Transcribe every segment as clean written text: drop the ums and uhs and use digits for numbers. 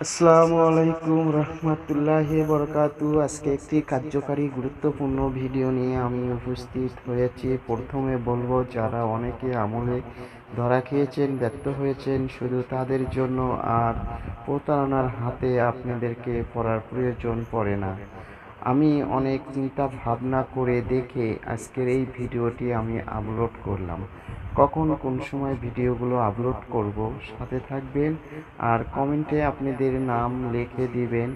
আসসালামু আলাইকুম রহমতুল্লাহি বরকাতু। আজকে একটি কার্যকারী গুরুত্বপূর্ণ ভিডিও নিয়ে আমি উপস্থিত হয়েছি। প্রথমে বলবো, যারা অনেকে আমলে ধরা খেয়েছেন, ব্যর্থ হয়েছেন, শুধু তাদের জন্য আর প্রতারণার হাতে আপনাদেরকে পড়ার প্রয়োজন পড়ে না। আমি অনেক চিন্তা ভাবনা করে দেখে আজকের এই ভিডিওটি আমি আপলোড করলাম। কখন কোন সময় ভিডিওগুলো আপলোড করব সাথে থাকবেন, আর কমেন্টে আপনাদের নাম লিখে দিবেন।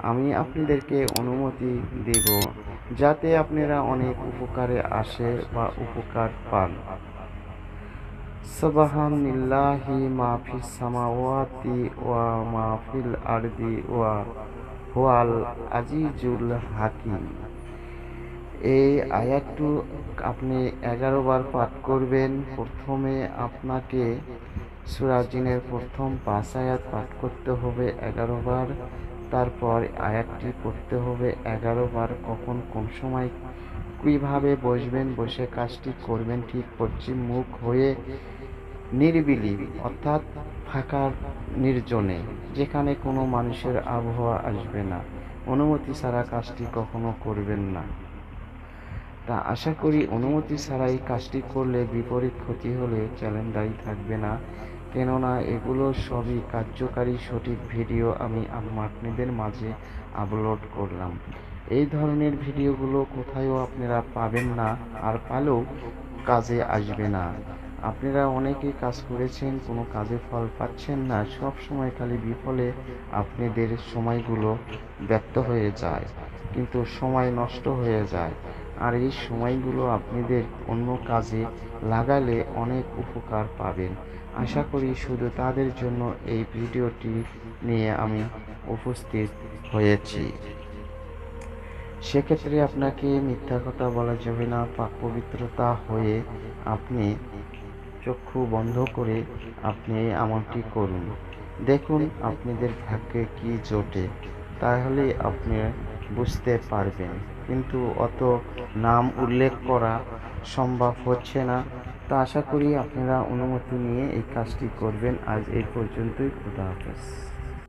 আমি আপনাদেরকে অনুমতি দেব যাতে আপনারা অনেক উপকারে আসে বা উপকার পান। সুবহানাল্লাহি মা ফিস সামাওয়াতি ওয়া মা ফিল আরদি ওয়া হুয়াল আজিজুল হাকিম। এই আয়াতটু আপনি 11 বার পাঠ করবেন। প্রথমে আপনাকে সূরা জিনের প্রথম 5 আয়াত পাঠ করতে হবে 11 বার। তারপর আয়াতটি পড়তে হবে 11 বার। কখন কোন সময় কিভাবে বসবেন, বসে কাজটি করবেন ঠিক পশ্চিম মুখ হয়ে, নিরিবিলি অর্থাৎ ফাঁকা নির্জনে, যেখানে কোনো মানুষের আবহাওয়া আসবে না। অনুমতি ছাড়া কাজটি কখনো করবেন না। তা আশা করি অনুমতি ছাড়াই কাজটি করলে বিপরীত ক্ষতি হলে চ্যালেঞ্জ দায়ী থাকবে না, কেননা এগুলো সবই কার্যকারী সঠিক ভিডিও আমি আপনাদের মাঝে আপলোড করলাম। এই ধরনের ভিডিওগুলো কোথায়ও আপনারা পাবেন না, আর পালেও কাজে আসবে না। আপনারা অনেকেই কাজ করেছেন, কোনো কাজে ফল পাচ্ছেন না, সব সময় খালি বিফলে আপনাদের সময়গুলো ব্যর্থ হয়ে যায়, কিন্তু সময় নষ্ট হয়ে যায়। আর এই সময়গুলো আপনাদের অন্য কাজে লাগালে অনেক উপকার পাবেন। আশা করি শুধু তাদের জন্য এই ভিডিওটি নিয়ে আমি উপস্থিত হয়েছি। সেক্ষেত্রে আপনাকে মিথ্যা কথা বলা যাবে না। পাক পবিত্রতা হয়ে আপনি চক্ষু বন্ধ করে আপনি এই আমলটি করুন। দেখুন আপনাদের ভাগ্যে কি জোটে, তাহলে আপনি বুঝতে পারবেন। কিন্তু অত নাম উল্লেখ করা সম্ভব হচ্ছে না। তা আশা করি আপনারা অনুমতি নিয়ে এই কাজটি করবেন। আজ এই পর্যন্তই। খুদা হাফেজ।